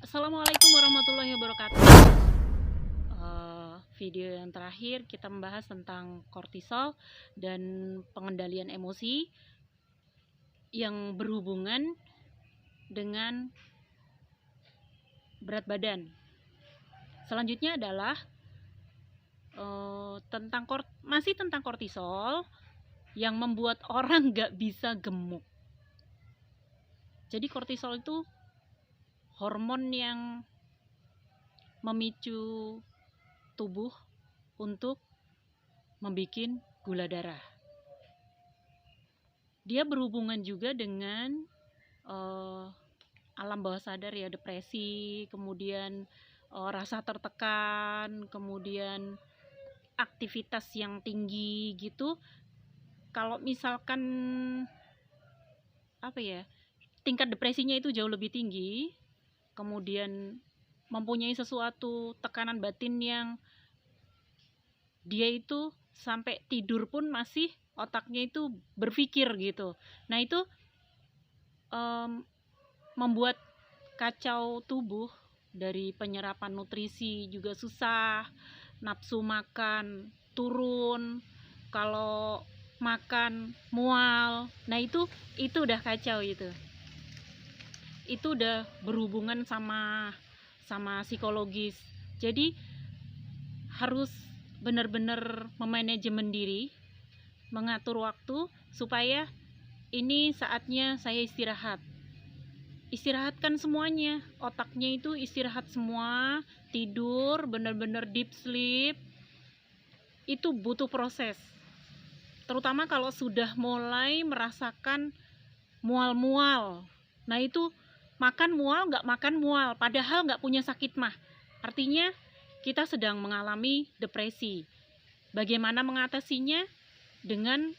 Assalamualaikum warahmatullahi wabarakatuh. Video yang terakhir kita membahas tentang kortisol dan pengendalian emosi yang berhubungan dengan berat badan. Selanjutnya adalah masih tentang kortisol yang membuat orang nggak bisa gemuk. Jadi kortisol itu hormon yang memicu tubuh untuk membuat gula darah. Dia berhubungan juga dengan alam bawah sadar ya, depresi, kemudian rasa tertekan, kemudian aktivitas yang tinggi gitu. Kalau misalkan tingkat depresinya itu jauh lebih tinggi, kemudian mempunyai sesuatu tekanan batin yang dia itu sampai tidur pun masih otaknya itu berpikir gitu. Nah itu membuat kacau tubuh, dari penyerapan nutrisi juga susah, nafsu makan turun, kalau makan mual. Nah itu udah kacau itu udah berhubungan sama psikologis. Jadi harus benar-benar memanajemen diri, mengatur waktu supaya ini saatnya saya istirahatkan semuanya, otaknya itu istirahat semua, tidur benar-benar deep sleep. Itu butuh proses, terutama kalau sudah mulai merasakan mual-mual. Nah itu makan mual, nggak makan mual, padahal nggak punya sakit mah, artinya kita sedang mengalami depresi. Bagaimana mengatasinya? Dengan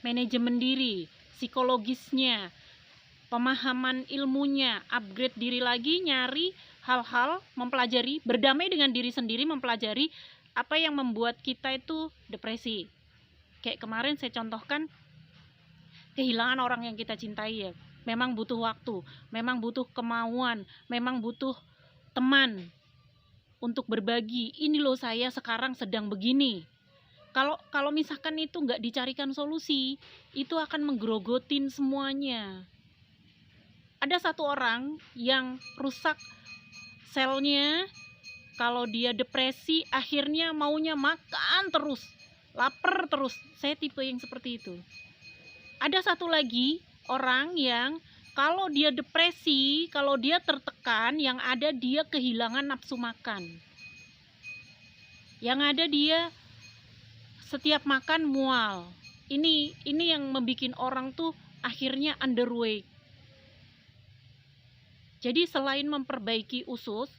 manajemen diri, psikologisnya, pemahaman ilmunya, upgrade diri lagi, nyari hal-hal, mempelajari, berdamai dengan diri sendiri, mempelajari apa yang membuat kita itu depresi. Kayak kemarin saya contohkan, kehilangan orang yang kita cintai ya, memang butuh waktu, memang butuh kemauan, memang butuh teman untuk berbagi. Ini loh, saya sekarang sedang begini. Kalau misalkan itu nggak dicarikan solusi, itu akan menggerogotin semuanya. Ada satu orang yang rusak selnya, kalau dia depresi akhirnya maunya makan terus, lapar terus. Saya tipe yang seperti itu. Ada satu lagi orang yang kalau dia depresi, kalau dia tertekan, yang ada dia kehilangan nafsu makan. Yang ada dia setiap makan mual. Ini yang membuat orang tuh akhirnya underweight. Jadi selain memperbaiki usus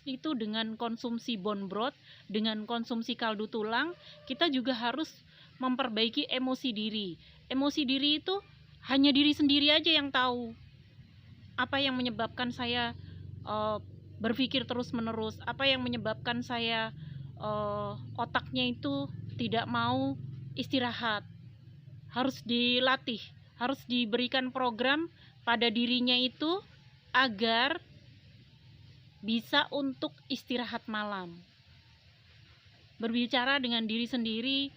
itu dengan konsumsi bone broth, dengan konsumsi kaldu tulang, kita juga harus memperbaiki emosi diri. Emosi diri itu hanya diri sendiri aja yang tahu. Apa yang menyebabkan saya berpikir terus-menerus, apa yang menyebabkan saya otaknya itu tidak mau istirahat. Harus dilatih, harus diberikan program pada dirinya itu agar bisa untuk istirahat malam. Berbicara dengan diri sendiri,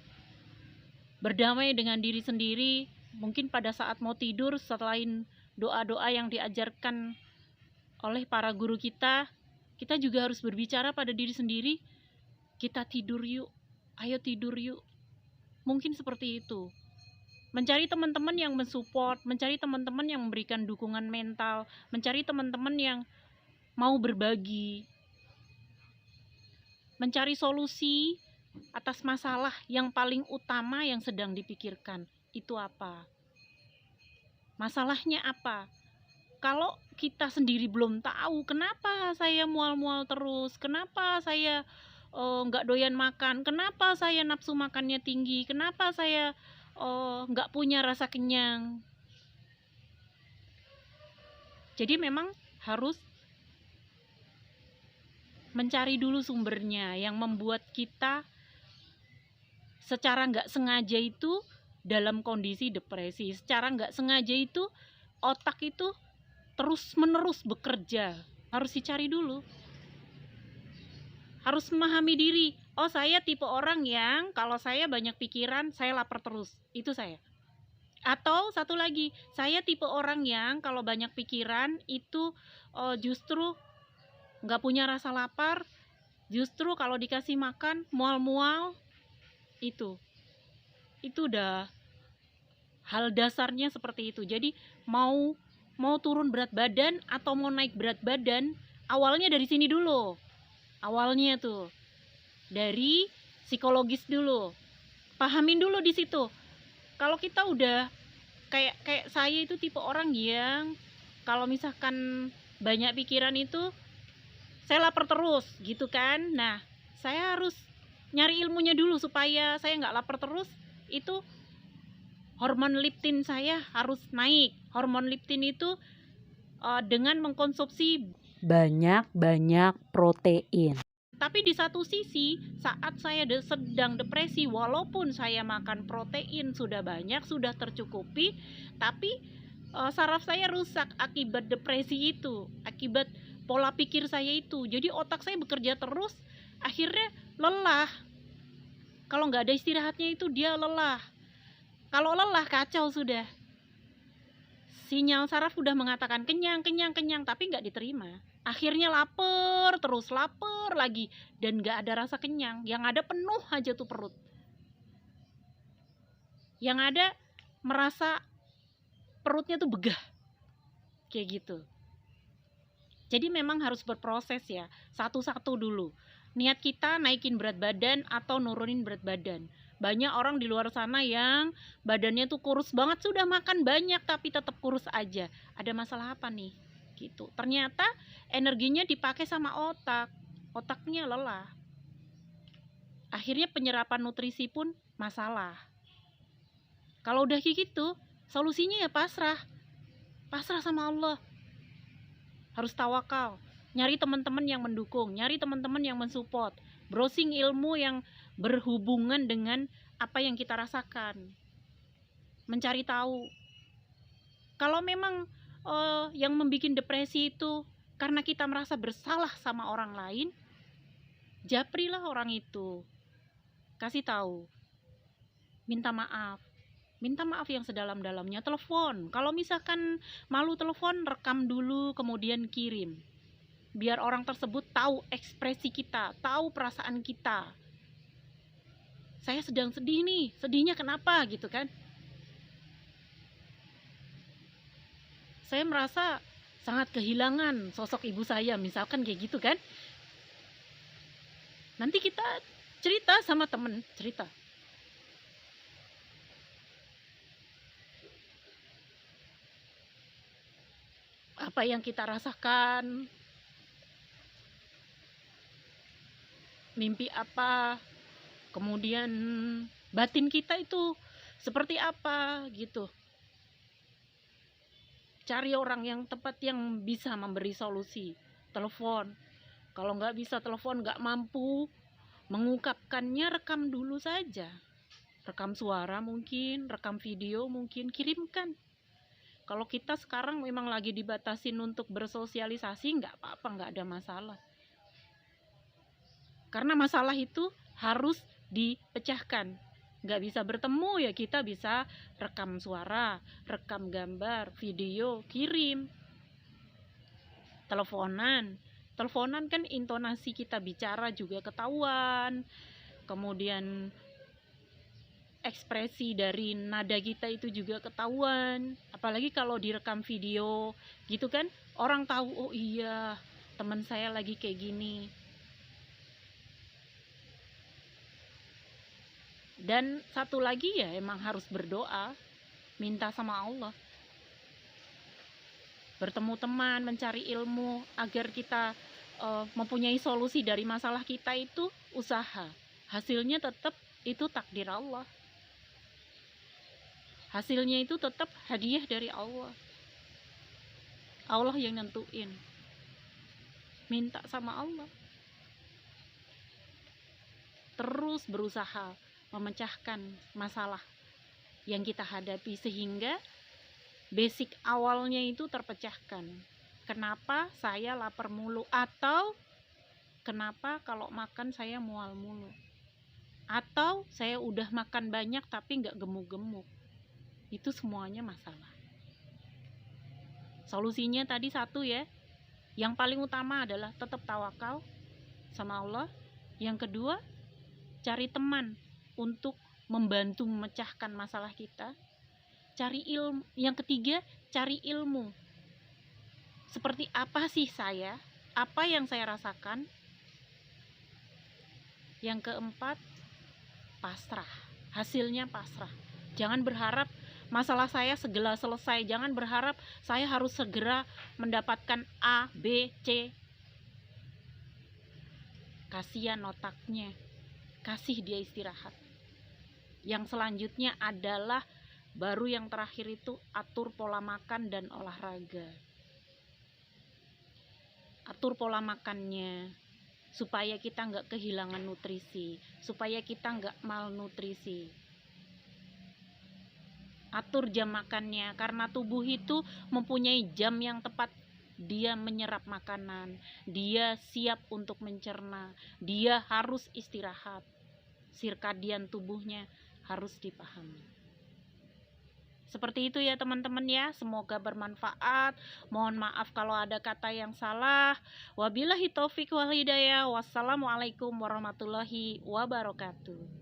berdamai dengan diri sendiri. Mungkin pada saat mau tidur, selain doa-doa yang diajarkan oleh para guru kita juga harus berbicara pada diri sendiri, kita tidur yuk, ayo tidur yuk. Mungkin seperti itu. Mencari teman-teman yang mensupport, mencari teman-teman yang memberikan dukungan mental, mencari teman-teman yang mau berbagi, mencari solusi atas masalah yang paling utama yang sedang dipikirkan. Itu apa? Masalahnya apa? Kalau kita sendiri belum tahu kenapa saya mual-mual terus, kenapa saya nggak doyan makan, kenapa saya nafsu makannya tinggi, kenapa saya nggak punya rasa kenyang. Jadi memang harus mencari dulu sumbernya yang membuat kita secara nggak sengaja itu dalam kondisi depresi. Secara nggak sengaja itu otak itu terus-menerus bekerja, harus dicari dulu. Harus memahami diri. Oh, saya tipe orang yang kalau saya banyak pikiran, saya lapar terus. Itu saya. Atau satu lagi, saya tipe orang yang kalau banyak pikiran itu justru nggak punya rasa lapar, justru kalau dikasih makan mual-mual. Itu udah hal dasarnya seperti itu. Jadi mau turun berat badan atau mau naik berat badan, awalnya dari sini dulu. Awalnya tuh dari psikologis dulu. Pahamin dulu di situ. Kalau kita udah kayak saya itu tipe orang yang kalau misalkan banyak pikiran itu saya lapar terus gitu kan. Nah, saya harus nyari ilmunya dulu supaya saya nggak lapar terus. Itu hormon leptin saya harus naik. Hormon leptin itu dengan mengkonsumsi banyak protein. Tapi di satu sisi, saat saya sedang depresi, walaupun saya makan protein sudah banyak, sudah tercukupi, tapi saraf saya rusak akibat depresi itu, akibat pola pikir saya itu. Jadi otak saya bekerja terus, akhirnya lelah. Kalau nggak ada istirahatnya itu dia lelah. Kalau lelah kacau sudah. Sinyal saraf udah mengatakan kenyang, tapi nggak diterima. Akhirnya lapar, terus lapar lagi, dan nggak ada rasa kenyang. Yang ada penuh aja tuh perut. Yang ada merasa perutnya tuh begah, kayak gitu. Jadi memang harus berproses ya, satu-satu dulu. Niat kita naikin berat badan atau nurunin berat badan. Banyak orang di luar sana yang badannya tuh kurus banget, sudah makan banyak tapi tetap kurus aja. Ada masalah apa nih? Gitu. Ternyata energinya dipakai sama otak. Otaknya lelah. Akhirnya penyerapan nutrisi pun masalah. Kalau udah kayak gitu, solusinya ya pasrah. Pasrah sama Allah. Harus tawakal. Nyari teman-teman yang mendukung, nyari teman-teman yang mensupport. Browsing ilmu yang berhubungan dengan apa yang kita rasakan, mencari tahu. Kalau memang yang membuat depresi itu karena kita merasa bersalah sama orang lain, japrilah orang itu, kasih tahu, minta maaf yang sedalam-dalamnya. Telepon, kalau misalkan malu telepon, rekam dulu kemudian kirim, biar orang tersebut tahu ekspresi kita, tahu perasaan kita. Saya sedang sedih nih, sedihnya kenapa gitu kan. Saya merasa sangat kehilangan sosok ibu saya, misalkan kayak gitu kan. Nanti kita cerita sama temen, cerita. Apa yang kita rasakan, mimpi apa, kemudian batin kita itu seperti apa gitu. Cari orang yang tepat yang bisa memberi solusi. Telepon. Kalau nggak bisa telepon, nggak mampu mengungkapkannya, rekam dulu saja. Rekam suara mungkin, rekam video mungkin, kirimkan. Kalau kita sekarang memang lagi dibatasin untuk bersosialisasi, nggak apa-apa, nggak ada masalah. Karena masalah itu harus dipecahkan. Nggak bisa bertemu ya kita bisa rekam suara, rekam gambar, video, kirim. Teleponan kan intonasi kita bicara juga ketahuan. Kemudian ekspresi dari nada kita itu juga ketahuan. Apalagi kalau direkam video gitu kan, orang tahu, oh iya teman saya lagi kayak gini. Dan satu lagi ya emang harus berdoa, minta sama Allah. Bertemu teman, mencari ilmu agar kita mempunyai solusi dari masalah kita itu usaha. Hasilnya tetap itu takdir Allah. Hasilnya itu tetap hadiah dari Allah. Allah yang nentuin. Minta sama Allah. Terus berusaha memecahkan masalah yang kita hadapi sehingga basic awalnya itu terpecahkan. Kenapa saya lapar mulu, atau kenapa kalau makan saya mual mulu, atau saya udah makan banyak tapi nggak gemuk-gemuk. Itu semuanya masalah. Solusinya tadi satu ya, yang paling utama adalah tetap tawakal sama Allah. Yang kedua, cari teman untuk membantu memecahkan masalah kita. Cari ilmu. Yang ketiga, cari ilmu. Seperti apa sih saya? Apa yang saya rasakan? Yang keempat, pasrah. Hasilnya pasrah. Jangan berharap masalah saya segera selesai. Jangan berharap saya harus segera mendapatkan A, B, C. Kasihan otaknya. Kasih dia istirahat. Yang selanjutnya adalah, baru yang terakhir itu, atur pola makan dan olahraga. Atur pola makannya supaya kita nggak kehilangan nutrisi, supaya kita nggak malnutrisi. Atur jam makannya, karena tubuh itu mempunyai jam yang tepat. Dia menyerap makanan, dia siap untuk mencerna, dia harus istirahat. Sirkadian tubuhnya harus dipahami. Seperti itu ya teman-teman ya, semoga bermanfaat. Mohon maaf kalau ada kata yang salah. Wabillahi taufik wal hidayah. Wassalamualaikum warahmatullahi wabarakatuh.